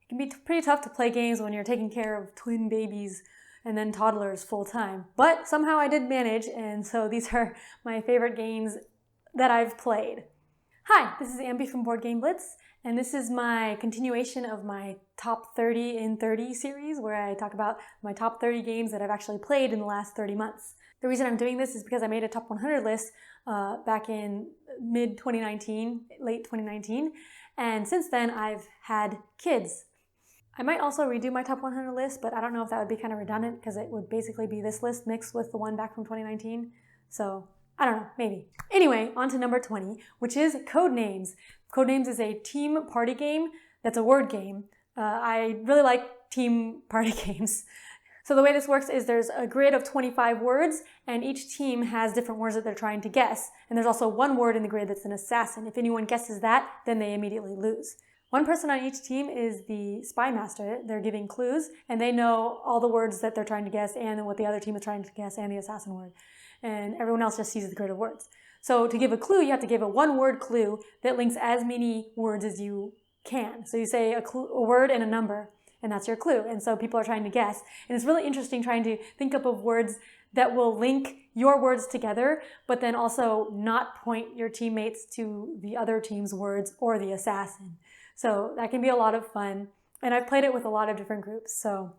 It can be pretty tough to play games when you're taking care of twin babies and then toddlers full time. But somehow I did manage, and so these are my favorite games that I've played. Hi, this is Ambie from Board Game Blitz, and this is my continuation of my Top 30 in 30 series, where I talk about my top 30 games that I've actually played in the last 30 months. The reason I'm doing this is because I made a top 100 list back in mid-2019, late 2019, and since then I've had kids. I might also redo my top 100 list, but I don't know if that would be kind of redundant because it would basically be this list mixed with the one back from 2019. So I don't know, maybe. Anyway, on to number 20, which is Codenames. Codenames is a team party game that's a word game. I really like team party games. So the way this works is there's a grid of 25 words, and each team has different words that they're trying to guess. And there's also one word in the grid that's an assassin. If anyone guesses that, then they immediately lose. One person on each team is the spy master. They're giving clues, and they know all the words that they're trying to guess and what the other team is trying to guess and the assassin word. And everyone else just sees the grid of words. So to give a clue, you have to give a one-word clue that links as many words as you can. So you say a word and a number, and that's your clue. And so people are trying to guess. And it's really interesting trying to think up of words that will link your words together, but then also not point your teammates to the other team's words or the assassin. So that can be a lot of fun. And I've played it with a lot of different groups. So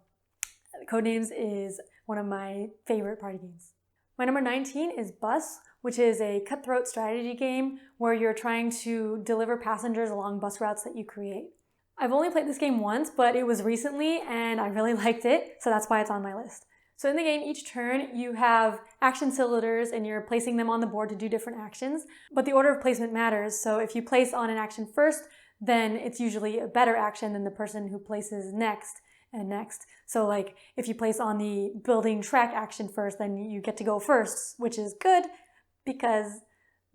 Codenames is one of my favorite party games. My number 19 is Bus, which is a cutthroat strategy game where you're trying to deliver passengers along bus routes that you create. I've only played this game once, but it was recently and I really liked it, so that's why it's on my list. So in the game, each turn you have action cylinders and you're placing them on the board to do different actions, but the order of placement matters. So if you place on an action first, then it's usually a better action than the person who places next and next. So like if you place on the building track action first, then you get to go first, which is good because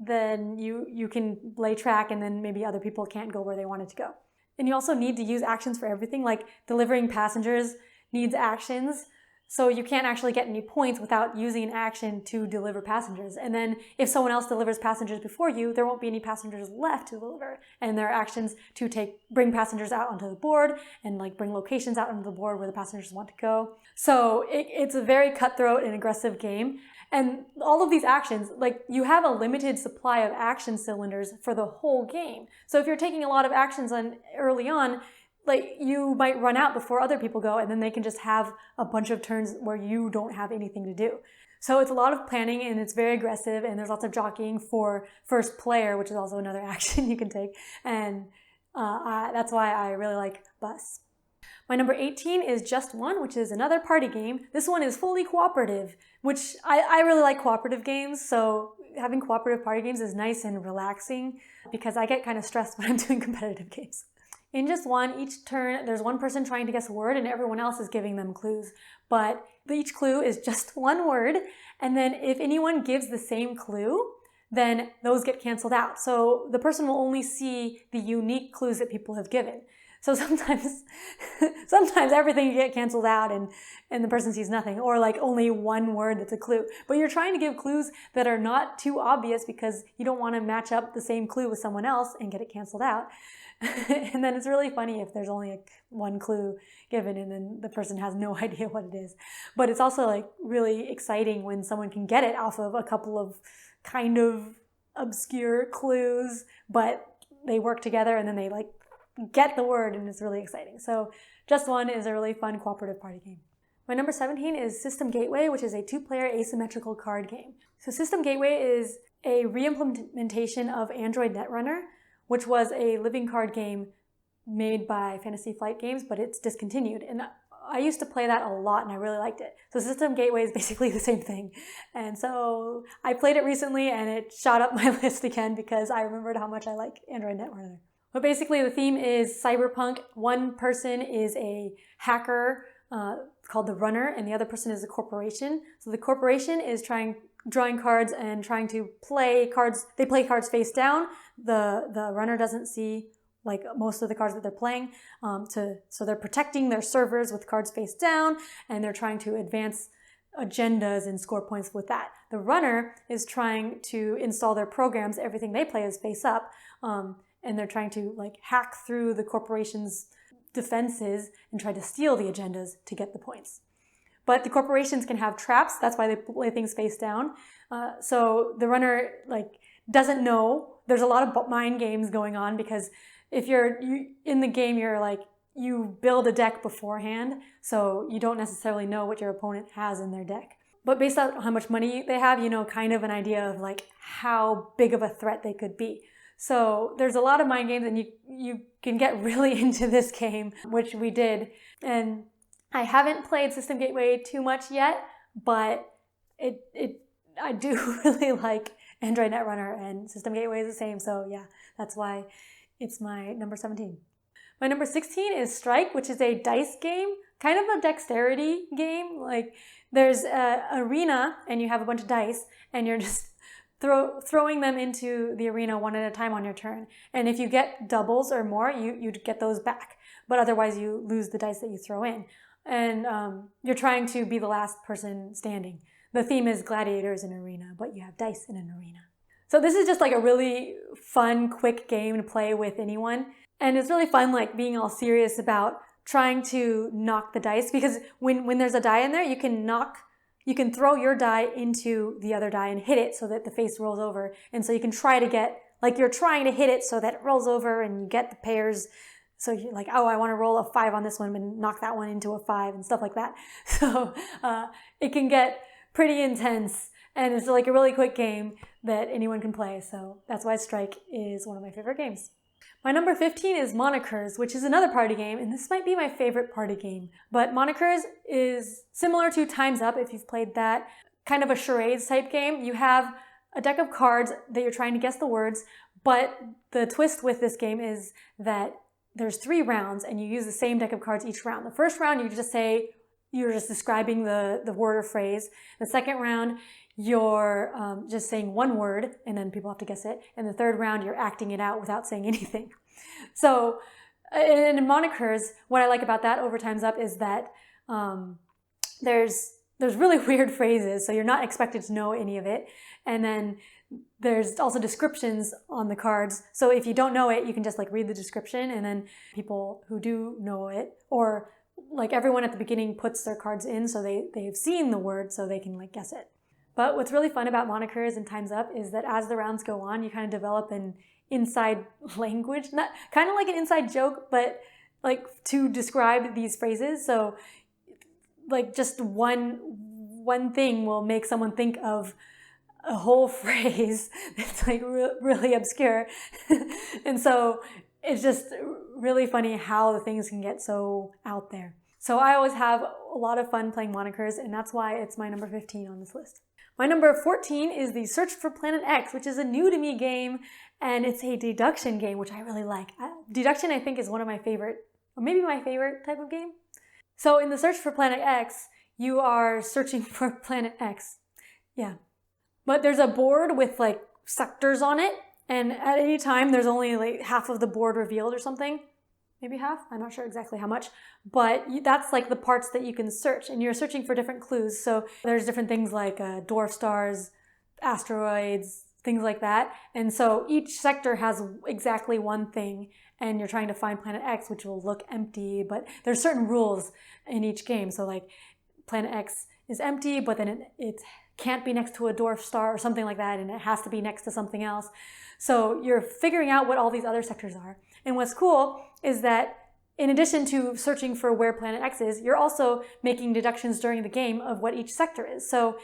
then you can lay track and then maybe other people can't go where they wanted to go. And you also need to use actions for everything, like delivering passengers needs actions. So you can't actually get any points without using an action to deliver passengers. And then if someone else delivers passengers before you, there won't be any passengers left to deliver. And there are actions to bring passengers out onto the board and like bring locations out onto the board where the passengers want to go. So it's a very cutthroat and aggressive game. And all of these actions, like you have a limited supply of action cylinders for the whole game. So if you're taking a lot of actions early on, like you might run out before other people go, and then they can just have a bunch of turns where you don't have anything to do. So it's a lot of planning and it's very aggressive, and there's lots of jockeying for first player, which is also another action you can take. And that's why I really like Bus. My number 18 is Just One, which is another party game. This one is fully cooperative, which I really like cooperative games. So having cooperative party games is nice and relaxing because I get kind of stressed when I'm doing competitive games. In Just One, each turn, there's one person trying to guess a word and everyone else is giving them clues. But each clue is just one word. And then if anyone gives the same clue, then those get canceled out. So the person will only see the unique clues that people have given. So sometimes everything you get canceled out and the person sees nothing, or like only one word that's a clue. But you're trying to give clues that are not too obvious because you don't want to match up the same clue with someone else and get it canceled out. And then it's really funny if there's only one clue given and then the person has no idea what it is. But it's also like really exciting when someone can get it off of a couple of kind of obscure clues, but they work together and then they like get the word, and it's really exciting. So Just One is a really fun cooperative party game. My number 17 is System Gateway, which is a two-player asymmetrical card game. So System Gateway is a re-implementation of Android Netrunner, which was a living card game made by Fantasy Flight Games, but it's discontinued. And I used to play that a lot and I really liked it. So System Gateway is basically the same thing. And so I played it recently and it shot up my list again because I remembered how much I like Android Netrunner. But basically the theme is cyberpunk. One person is a hacker called the runner, and the other person is a corporation. So the corporation is drawing cards and trying to play cards. They play cards face down. The runner doesn't see like most of the cards that they're playing. So they're protecting their servers with cards face down, and they're trying to advance agendas and score points with that. The runner is trying to install their programs. Everything they play is face up. And they're trying to like hack through the corporation's defenses and try to steal the agendas to get the points. But the corporations can have traps. That's why they play things face down. So the runner doesn't know. There's a lot of mind games going on because if you're in the game, you build a deck beforehand, so you don't necessarily know what your opponent has in their deck. But based on how much money they have, you know kind of an idea of how big of a threat they could be. So there's a lot of mind games, and you can get really into this game, which we did. And I haven't played System Gateway too much yet, but I do really like Android Netrunner, and System Gateway is the same. So yeah, that's why it's my number 17. My number 16 is Strike, which is a dice game, kind of a dexterity game. There's an arena, and you have a bunch of dice, and you're just throwing them into the arena one at a time on your turn. And if you get doubles or more, you get those back. But otherwise, you lose the dice that you throw in. And you're trying to be the last person standing. The theme is gladiators in an arena, but you have dice in an arena. So this is just a really fun, quick game to play with anyone. And it's really fun being all serious about trying to knock the dice, because when there's a die in there, you can throw your die into the other die and hit it so that the face rolls over. And so you can try to get, you're trying to hit it so that it rolls over and you get the pairs. So you're oh, I want to roll a 5 on this one and knock that one into a 5 and stuff like that. So it can get pretty intense, and it's a really quick game that anyone can play. So that's why Strike is one of my favorite games. My number 15 is Monikers, which is another party game, and this might be my favorite party game. But Monikers is similar to Time's Up, if you've played that, kind of a charades type game. You have a deck of cards that you're trying to guess the words, but the twist with this game is that there's 3 rounds, and you use the same deck of cards each round. The first round, you're just describing the word or phrase. The second round, you're just saying one word, and then people have to guess it. And the third round, you're acting it out without saying anything. So in Monikers, what I like about that over Time's Up is that there's really weird phrases, so you're not expected to know any of it. And then there's also descriptions on the cards. So if you don't know it, you can just read the description, and then people who do know it, or everyone at the beginning puts their cards in so they've seen the word so they can guess it. But what's really fun about Monikers and Time's Up is that as the rounds go on, you kind of develop an inside language, not kind of like an inside joke, but to describe these phrases. So just one thing will make someone think of a whole phrase that's really obscure. And so it's just really funny how the things can get so out there. So I always have a lot of fun playing Monikers, and that's why it's my number 15 on this list. My number 14 is the Search for Planet X, which is a new to me game, and it's a deduction game, which I really like. Deduction, I think, is one of my favorite, or maybe my favorite type of game. So in the Search for Planet X, you are searching for Planet X. Yeah. But there's a board with sectors on it, and at any time there's only half of the board revealed or something. Maybe half? I'm not sure exactly how much. But that's the parts that you can search, and you're searching for different clues. So there's different things like dwarf stars, asteroids, things like that. And so each sector has exactly one thing, and you're trying to find Planet X, which will look empty. But there's certain rules in each game. So Planet X is empty, but then it can't be next to a dwarf star or something like that, and it has to be next to something else. So you're figuring out what all these other sectors are. And what's cool is that in addition to searching for where Planet X is, you're also making deductions during the game of what each sector is. So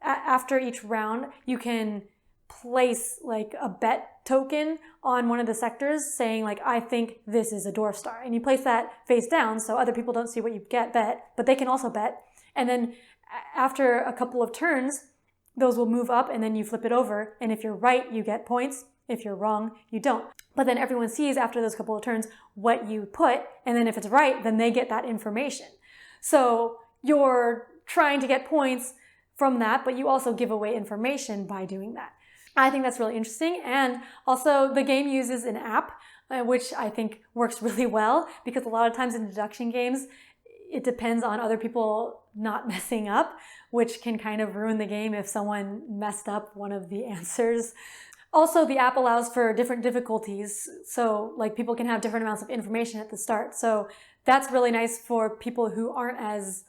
after each round, you can place a bet token on one of the sectors saying I think this is a dwarf star. And you place that face down so other people don't see what you bet, but they can also bet. And then after a couple of turns, those will move up, and then you flip it over. And if you're right, you get points. If you're wrong, you don't. But then everyone sees after those couple of turns what you put, and then if it's right, then they get that information. So you're trying to get points from that, but you also give away information by doing that. I think that's really interesting. And also the game uses an app, which I think works really well, because a lot of times in deduction games, it depends on other people not messing up, which can kind of ruin the game if someone messed up one of the answers. Also, the app allows for different difficulties, so like people can have different amounts of information at the start. So that's really nice for people who aren't as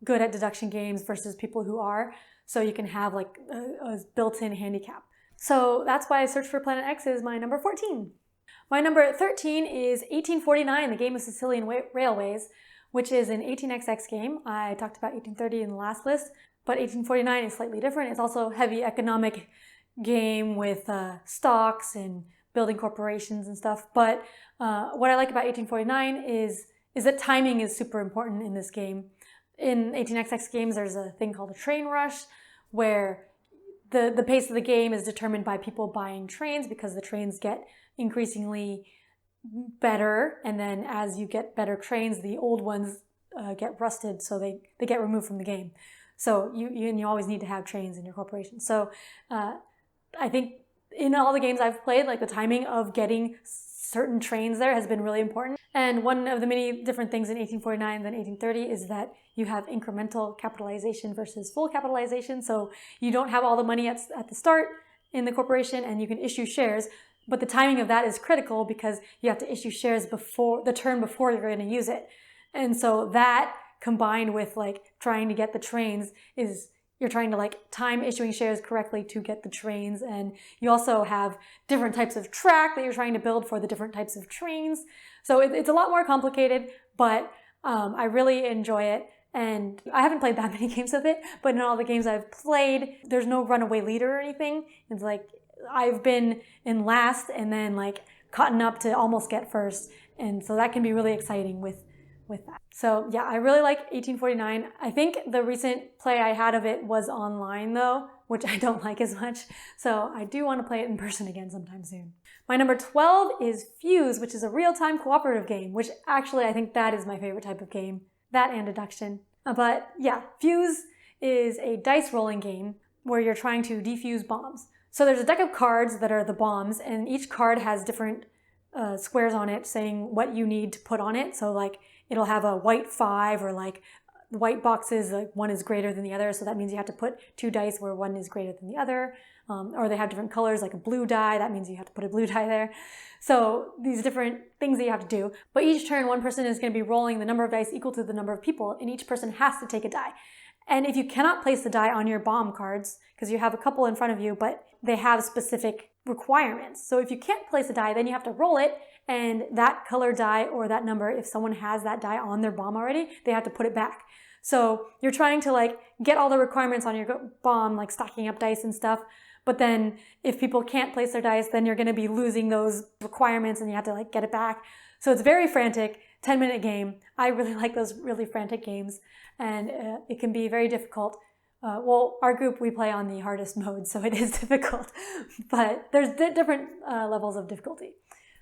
good at deduction games versus people who are. So you can have like a built-in handicap. So that's why Search for Planet X is my number 14. My number 13 is 1849, the Game of Sicilian Railways, which is an 18XX game. I talked about 1830 in the last list, but 1849 is slightly different. It's also a heavy economic game with stocks and building corporations and stuff. But what I like about 1849 is that timing is super important in this game. In 18XX games, there's a thing called a train rush, where the pace of the game is determined by people buying trains, because the trains get increasingly better, and then as you get better trains, the old ones get rusted, so they get removed from the game. So you always need to have trains in your corporation. So I think in all the games I've played, like the timing of getting certain trains there has been really important. And one of the many different things in 1849 than 1830 is that you have incremental capitalization versus full capitalization. So you don't have all the money at the start in the corporation, and you can issue shares. But the timing of that is critical, because you have to issue shares before the turn before you're going to use it. And so that combined with like trying to get the trains is you're trying to like time issuing shares correctly to get the trains. And you also have different types of track that you're trying to build for the different types of trains. So it's a lot more complicated, but I really enjoy it. And I haven't played that many games of it, but in all the games I've played, there's no runaway leader or anything. It's like I've been in last and then like caught up to almost get first. And so that can be really exciting with that. So yeah, I really like 1849. I think the recent play I had of it was online though, which I don't like as much. So I do want to play it in person again sometime soon. My number 12 is Fuse, which is a real-time cooperative game, which actually I think that is my favorite type of game. That and deduction. But yeah, Fuse is a dice rolling game where you're trying to defuse bombs. So there's a deck of cards that are the bombs, and each card has different squares on it saying what you need to put on it. So like it'll have a white 5, or like white boxes, like one is greater than the other. So that means you have to put 2 dice where one is greater than the other. Or they have different colors, like a blue die. That means you have to put a blue die there. So these different things that you have to do. But each turn, one person is going to be rolling the number of dice equal to the number of people, and each person has to take a die. And if you cannot place the die on your bomb cards, because you have a couple in front of you, but they have specific requirements. So if you can't place a die, then you have to roll it, and that color die or that number, if someone has that die on their bomb already, they have to put it back. So you're trying to like get all the requirements on your bomb, like stacking up dice and stuff. But then if people can't place their dice, then you're going to be losing those requirements and you have to like get it back. So it's very frantic, 10-minute game. I really like those really frantic games, and it can be very difficult. Well, our group, we play on the hardest mode, so it is difficult, but there's different levels of difficulty.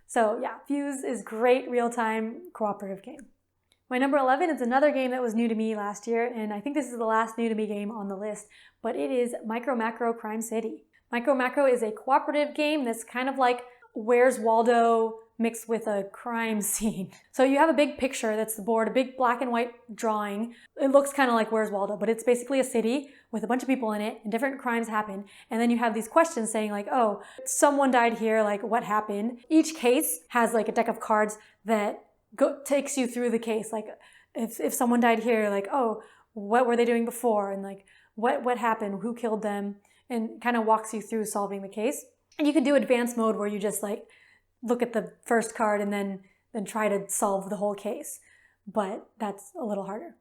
So yeah, Fuse is great real-time cooperative game. My number 11 is another game that was new to me last year, and I think this is the last new to me game on the list, but it is Micro Macro Crime City. Micro Macro is a cooperative game that's kind of like Where's Waldo mixed with a crime scene. So you have a big picture that's the board, a big black and white drawing. It looks kind of like Where's Waldo, but it's basically a city with a bunch of people in it and different crimes happen. And then you have these questions saying like, oh, someone died here, like what happened? Each case has like a deck of cards that takes you through the case. Like if someone died here, like, oh, what were they doing before? And like, what happened? Who killed them? And kind of walks you through solving the case. And you can do advanced mode where you just like look at the first card and then try to solve the whole case. But that's a little harder.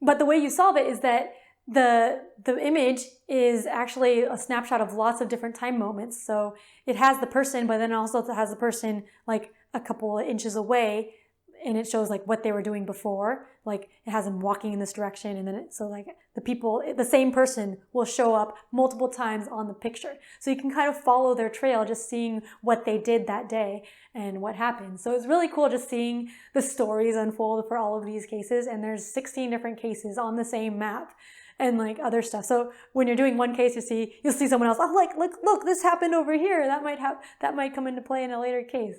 But the way you solve it is that the image is actually a snapshot of lots of different time moments. So it has the person, but then also it has the person like a couple of inches away, and it shows like what they were doing before. Like it has them walking in this direction, and then so like the same person will show up multiple times on the picture. So you can kind of follow their trail, just seeing what they did that day and what happened. So it's really cool just seeing the stories unfold for all of these cases. And there's 16 different cases on the same map and like other stuff. So when you're doing one case, you'll see someone else. Oh, like look, this happened over here. That might come into play in a later case.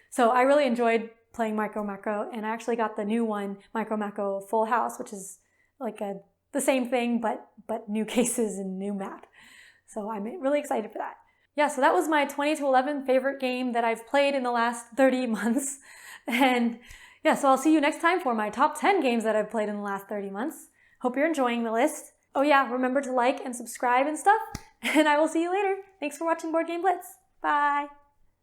So I really enjoyed playing Micro Macro, and I actually got the new one, Micro Macro Full House, which is like the same thing, but new cases and new map. So I'm really excited for that. Yeah, so that was my 20 to 11 favorite game that I've played in the last 30 months. And yeah, so I'll see you next time for my top 10 games that I've played in the last 30 months. Hope you're enjoying the list. Oh yeah, remember to like and subscribe and stuff. And I will see you later. Thanks for watching Board Game Blitz. Bye.